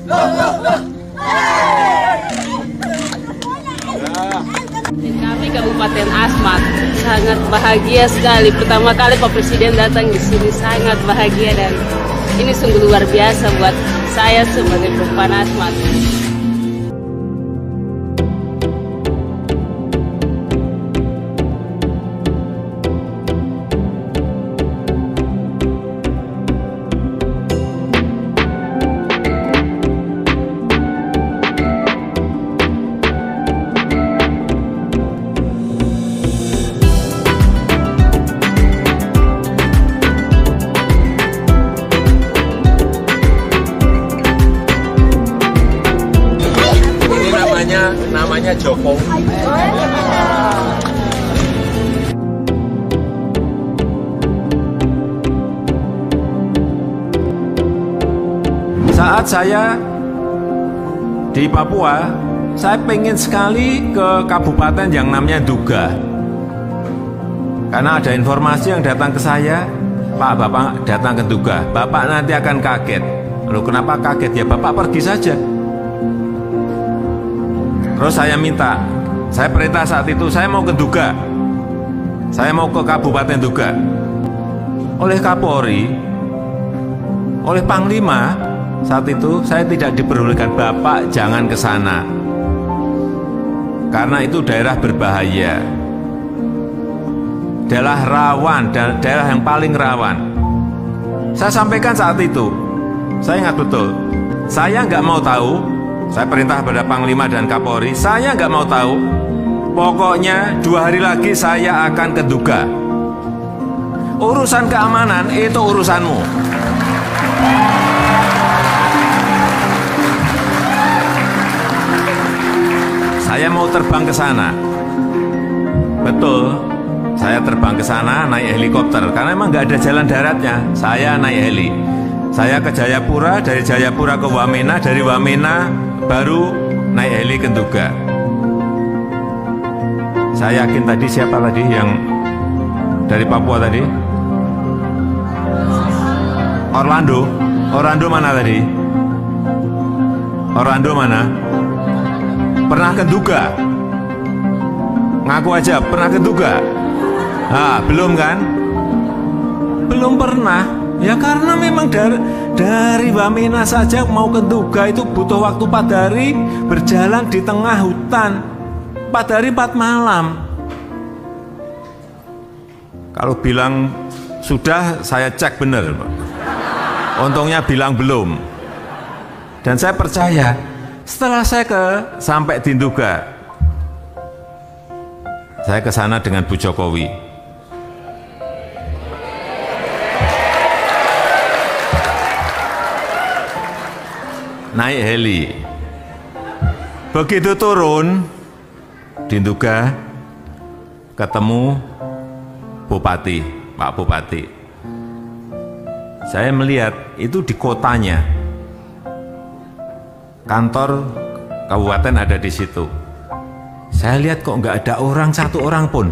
Kami Kabupaten Asmat sangat bahagia sekali. Pertama kali Pak Presiden datang di sini, sangat bahagia dan ini sungguh luar biasa buat saya sebagai perempuan Asmat. Namanya Jokowi. Saat saya di Papua, saya pengen sekali ke kabupaten yang namanya Nduga. Karena ada informasi yang datang ke saya, Pak, Bapak datang ke Nduga, Bapak nanti akan kaget. Lalu kenapa kaget? Ya Bapak pergi saja. Terus saya minta, saya perintah saat itu, saya mau ke Nduga, saya mau ke Kabupaten Nduga. Oleh Kapolri, oleh Panglima, saat itu saya tidak diperbolehkan, Bapak jangan ke sana, karena itu daerah berbahaya, daerah rawan, dan daerah yang paling rawan. Saya sampaikan saat itu, saya ingat betul, saya nggak mau tahu. Saya perintah pada Panglima dan Kapolri, saya nggak mau tahu. Pokoknya 2 hari lagi saya akan ke Nduga. Urusan keamanan itu urusanmu. Saya mau terbang ke sana. Betul, saya terbang ke sana naik helikopter karena emang nggak ada jalan daratnya. Saya naik heli. Saya ke Jayapura, dari Jayapura ke Wamena, dari Wamena baru naik heli ke Nduga. Saya yakin tadi siapa tadi yang dari Papua tadi? Orlando. Orlando mana tadi? Orlando mana? Pernah ke Nduga? Ngaku aja, pernah ke Nduga? Ah, belum kan? Belum pernah. Ya karena memang dari Wamena saja mau ke Nduga itu butuh waktu 4 hari berjalan di tengah hutan, 4 hari 4 malam. Kalau bilang sudah, saya cek benar. Untungnya bilang belum. Dan saya percaya setelah saya sampai di Nduga, saya ke sana dengan Bu Jokowi. Naik heli. Begitu turun di Nduga, ketemu Bupati, Pak Bupati. Saya melihat itu di kotanya, kantor kabupaten ada di situ. Saya lihat kok nggak ada orang, 1 orang pun.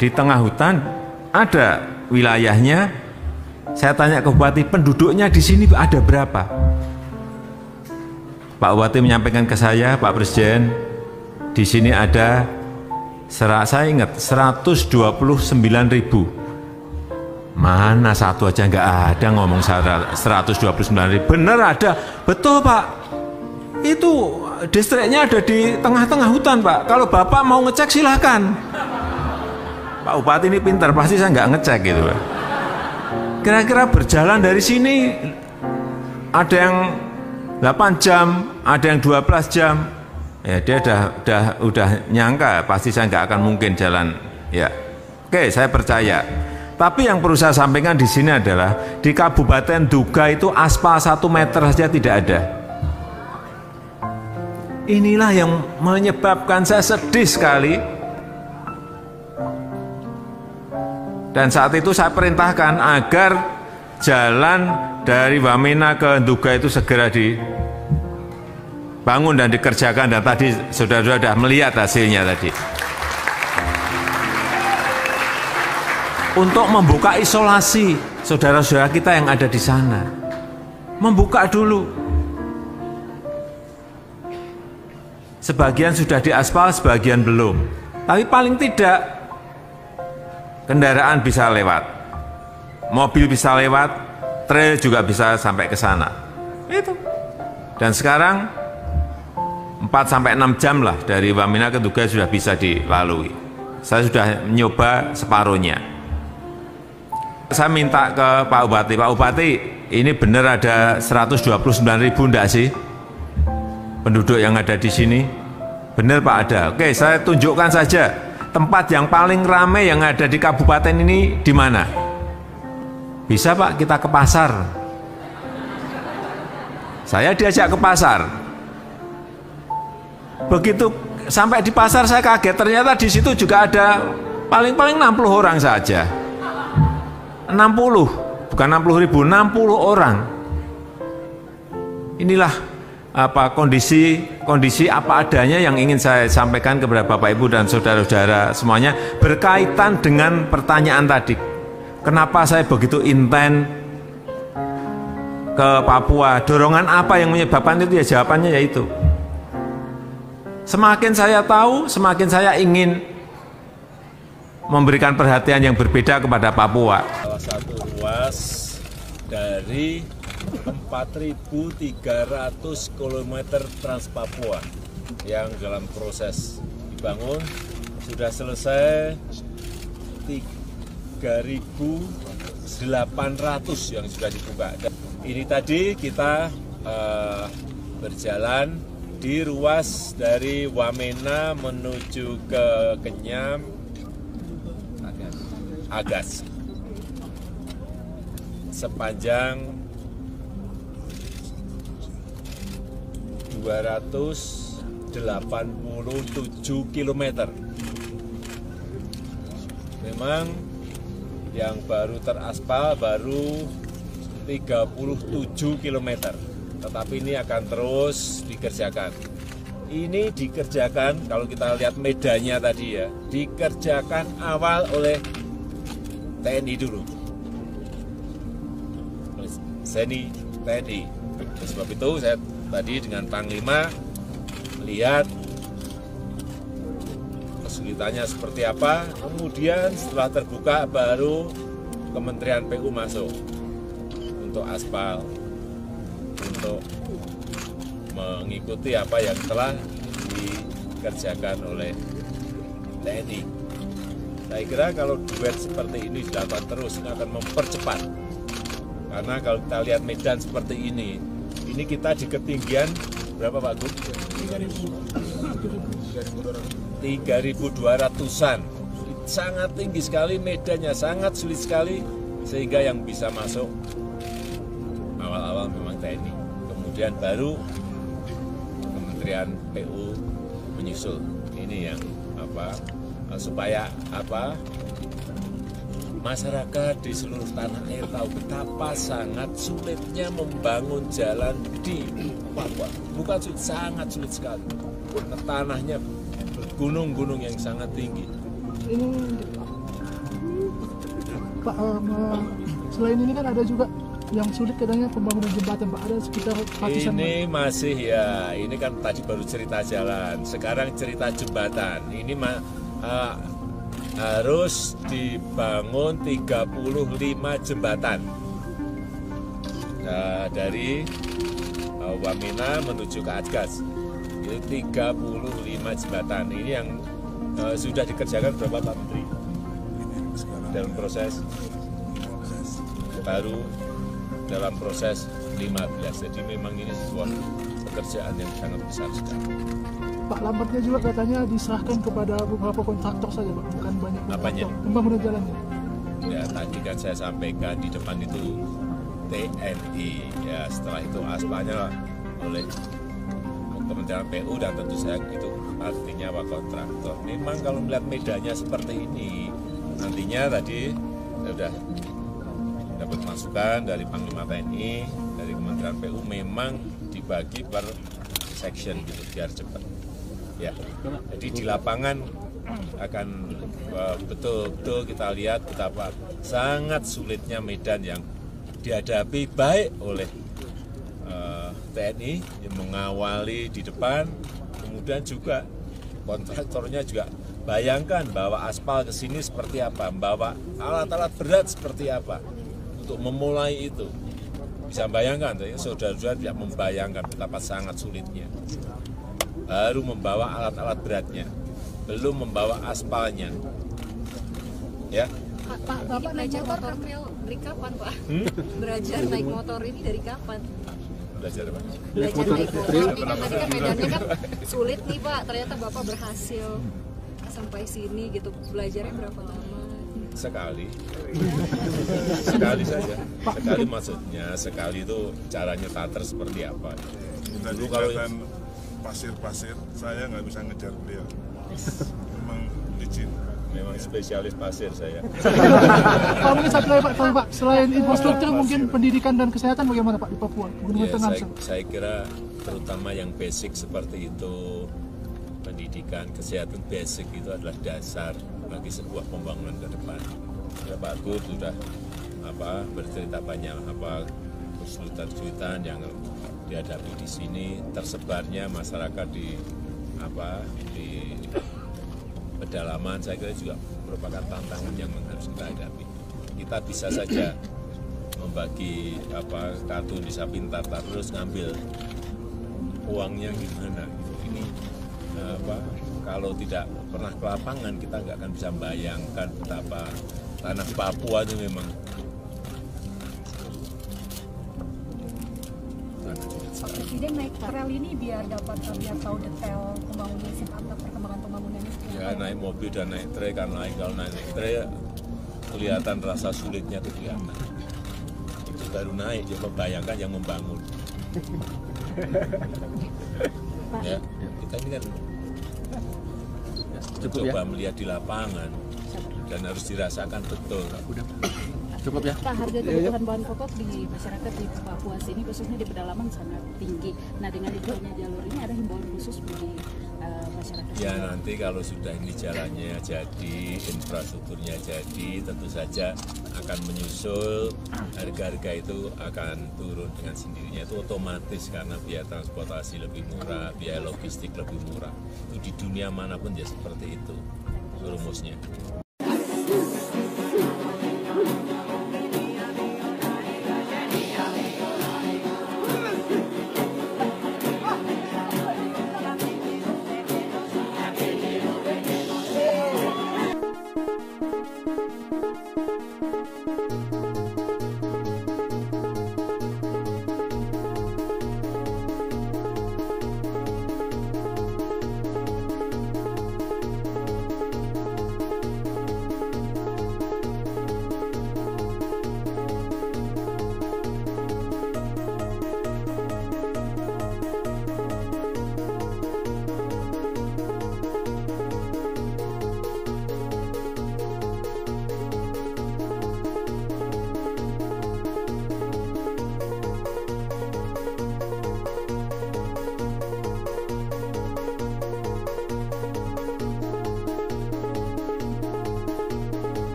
Di tengah hutan ada wilayahnya. Saya tanya ke Bupati, penduduknya di sini ada berapa? Pak Bupati menyampaikan ke saya, Pak Presiden, di sini ada, saya ingat, 129.000. Mana satu aja nggak ada ngomong 129.000. Bener ada, betul Pak. Itu distriknya ada di tengah-tengah hutan Pak. Kalau Bapak mau ngecek silahkan. Pak Bupati ini pintar, pasti saya nggak ngecek gitu Pak. Kira-kira berjalan dari sini ada yang 8 jam, ada yang 12 jam. Ya dia udah nyangka pasti saya nggak akan mungkin jalan. Ya, oke saya percaya. Tapi yang perlu saya sampaikan di sini adalah di Kabupaten Nduga itu aspal 1 meter saja tidak ada. Inilah yang menyebabkan saya sedih sekali. Dan saat itu saya perintahkan agar jalan dari Wamena ke Nduga itu segera dibangun dan dikerjakan. Dan tadi saudara-saudara sudah melihat hasilnya tadi. Untuk membuka isolasi saudara-saudara kita yang ada di sana. membuka dulu. Sebagian sudah diaspal, sebagian belum. Tapi paling tidak kendaraan bisa lewat, mobil bisa lewat, trail juga bisa sampai ke sana. Itu. Dan sekarang 4-6 jam lah dari Wamena ke Tugas sudah bisa dilalui. Saya sudah mencoba separuhnya. Saya minta ke Pak Bupati, ini benar ada 129.000 enggak sih penduduk yang ada di sini? Benar Pak, ada. Oke, saya tunjukkan saja tempat yang paling ramai yang ada di kabupaten ini di mana? Bisa Pak, kita ke pasar. Saya diajak ke pasar. Begitu sampai di pasar saya kaget, ternyata di situ juga ada paling-paling 60 orang saja. 60, bukan 60.000, 60 orang. Inilah kondisi apa adanya yang ingin saya sampaikan kepada Bapak Ibu dan saudara-saudara semuanya berkaitan dengan pertanyaan tadi. Kenapa saya begitu intent ke Papua? Dorongan apa yang menyebabkan itu? Ya jawabannya yaitu semakin saya tahu, semakin saya ingin memberikan perhatian yang berbeda kepada Papua. Salah satu ruas dari 4.300 km Trans Papua yang dalam proses dibangun, sudah selesai 3.800 yang sudah dibuka. Ini tadi kita berjalan di ruas dari Wamena menuju ke Kenyam, Agas, sepanjang 287 km. Memang yang baru teraspal baru 37 km, tetapi ini akan terus dikerjakan. Ini dikerjakan, kalau kita lihat medannya tadi ya, dikerjakan awal oleh TNI dulu. TNI. Oleh sebab itu saya tadi dengan Panglima melihat kesulitannya seperti apa, kemudian setelah terbuka baru Kementerian PU masuk untuk aspal, untuk mengikuti apa yang telah dikerjakan oleh TNI. Saya kira kalau duet seperti ini dilakukan terus, ini akan mempercepat. Karena kalau kita lihat medan seperti ini kita di ketinggian berapa Pak Gus? 3.200-an. Sangat tinggi sekali medannya, sangat sulit sekali, sehingga yang bisa masuk awal-awal memang TNI. Kemudian baru Kementerian PU menyusul. Ini yang supaya masyarakat di seluruh tanah air tahu betapa sangat sulitnya membangun jalan di Papua. Bukan sulit, sangat sulit sekali. Tanahnya gunung-gunung yang sangat tinggi. Ini Pak, selain ini kan ada juga yang sulit katanya pembangunan jembatan Pak, ada sekitar ratusan. Ini masih ya, ini kan tadi baru cerita jalan, sekarang cerita jembatan. Ini harus dibangun 35 jembatan dari Wamena menuju ke Agas. Itu 35 jembatan. Ini yang sudah dikerjakan berapa Pak Menteri? Dalam proses baru dalam proses 15. Jadi memang ini sebuah pekerjaan yang sangat besar sekali. Pak, lambatnya juga katanya diserahkan kepada beberapa kontraktor saja Pak, bukan banyak kontraktor pembangunan jalannya. Ya tadi kan saya sampaikan di depan itu TNI, ya setelah itu aspalnya oleh Kementerian PU dan tentu saya itu artinya Pak kontraktor. Memang kalau melihat medannya seperti ini, nantinya tadi saya sudah dapat masukan dari Panglima TNI, dari Kementerian PU, memang dibagi per section gitu biar cepat. Ya, jadi di lapangan akan betul-betul kita lihat betapa sangat sulitnya medan yang dihadapi baik oleh TNI yang mengawali di depan, kemudian juga kontraktornya juga bayangkan bawa aspal ke sini seperti apa, bawa alat-alat berat seperti apa untuk memulai itu. Bisa bayangkan, saudara-saudara tidak membayangkan betapa sangat sulitnya. Baru membawa alat-alat beratnya, belum membawa aspalnya. Ya. Pak, Bapak belajar motor dari kapan, Pak? Belajar naik motor ini dari kapan? Belajar apa? Belajar naik motor ini kan tadi kan medannya kan sulit nih, Pak. Ternyata Bapak berhasil sampai sini gitu. Belajarnya berapa lama? Sekali. Sekali saja. Sekali maksudnya, sekali itu caranya tater seperti apa. Dulu kalau pasir-pasir, saya nggak bisa ngejar beliau. Memang licin. Memang spesialis pasir saya. Kalau mungkin satu lagi Pak, selain infrastruktur mungkin pendidikan dan kesehatan bagaimana Pak di Papua? Ya, saya kira terutama yang basic seperti itu, pendidikan, kesehatan basic itu adalah dasar bagi sebuah pembangunan ke depan. Ya, Pak Gub sudah bercerita banyak kesulitan-kesulitan yang dihadapi di sini, tersebarnya masyarakat di pedalaman, saya kira juga merupakan tantangan yang harus kita hadapi. Kita bisa saja membagi kartu Desa Pintar, terus ngambil uangnya gimana. Ini kalau tidak pernah ke lapangan kita nggak akan bisa membayangkan betapa tanah Papua itu memang Presiden naik rel ini biar tahu detail pembangunan perkembangan pembangunannya. Ya, naik mobil dan naik trek kan lain. Kalau naik trek kelihatan rasa sulitnya itu kelihatan. Itu baru naik, coba bayangkan yang membangun. Ya, kita ini kan coba melihat di lapangan dan harus dirasakan betul. Cukup ya. Pak, harga kebutuhan bahan pokok di masyarakat di Papua sini khususnya di pedalaman sangat tinggi. Nah, dengan dibuatnya jalur ini ada himbauan khusus bagi masyarakat. Ya, nanti kalau sudah ini jalannya jadi, infrastrukturnya jadi, tentu saja akan menyusul, harga-harga itu akan turun dengan sendirinya. Itu otomatis karena biaya transportasi lebih murah, biaya logistik lebih murah. Itu di dunia manapun ya seperti itu rumusnya.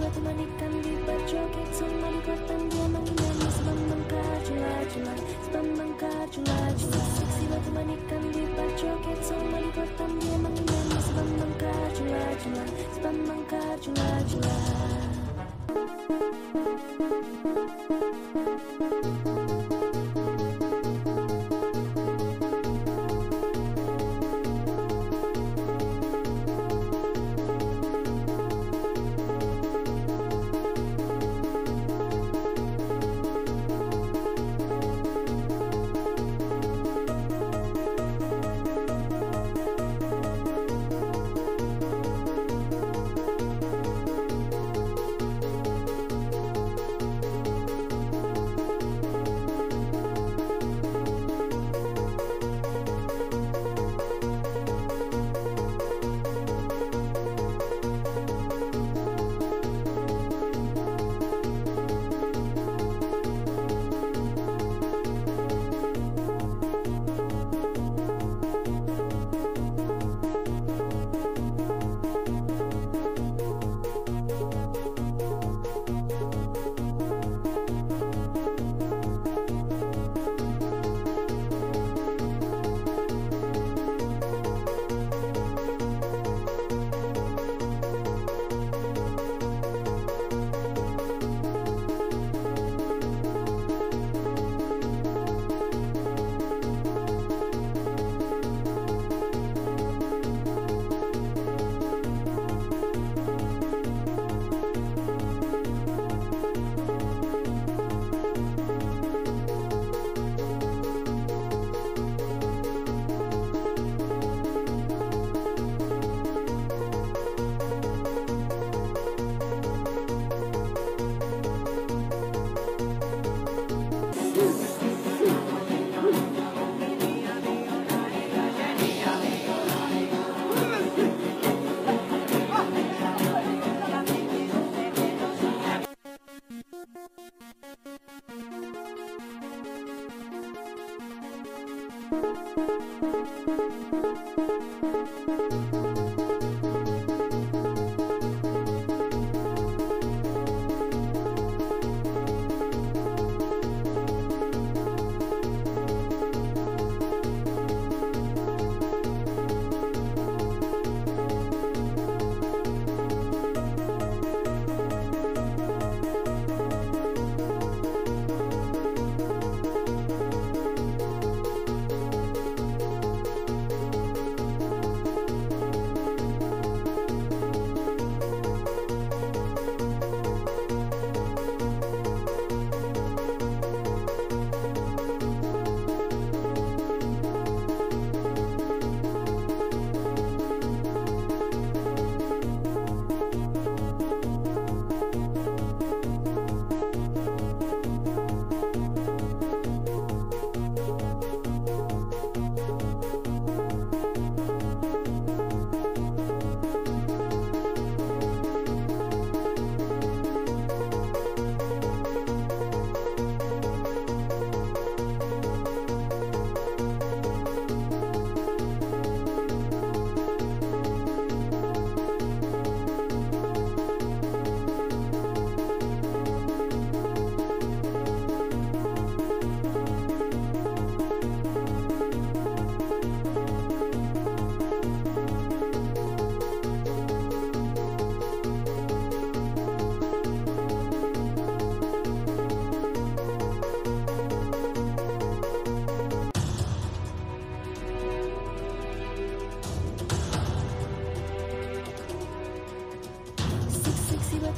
batu manikan di joget semua di kotan dia menyanyi sebab mengkar jula-jula, sebab mengkar jula-jula. Seksi batu manikan di joget semua di kotan dia menyanyi sebab mengkar jula-jula, sebab mengkar jula-jula.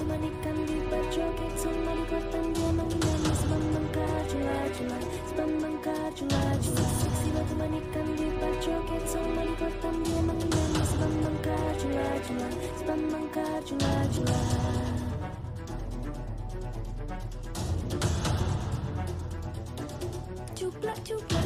Manikan di berjoget semua di kota dia menginami sebab mengkajula-jula, sebab mengkajula-jula. Seksi batu manikan di berjoget semua di kota dia menginami sebab mengkajula-jula, sebab mengkajula-jula. Cuplak cuplak.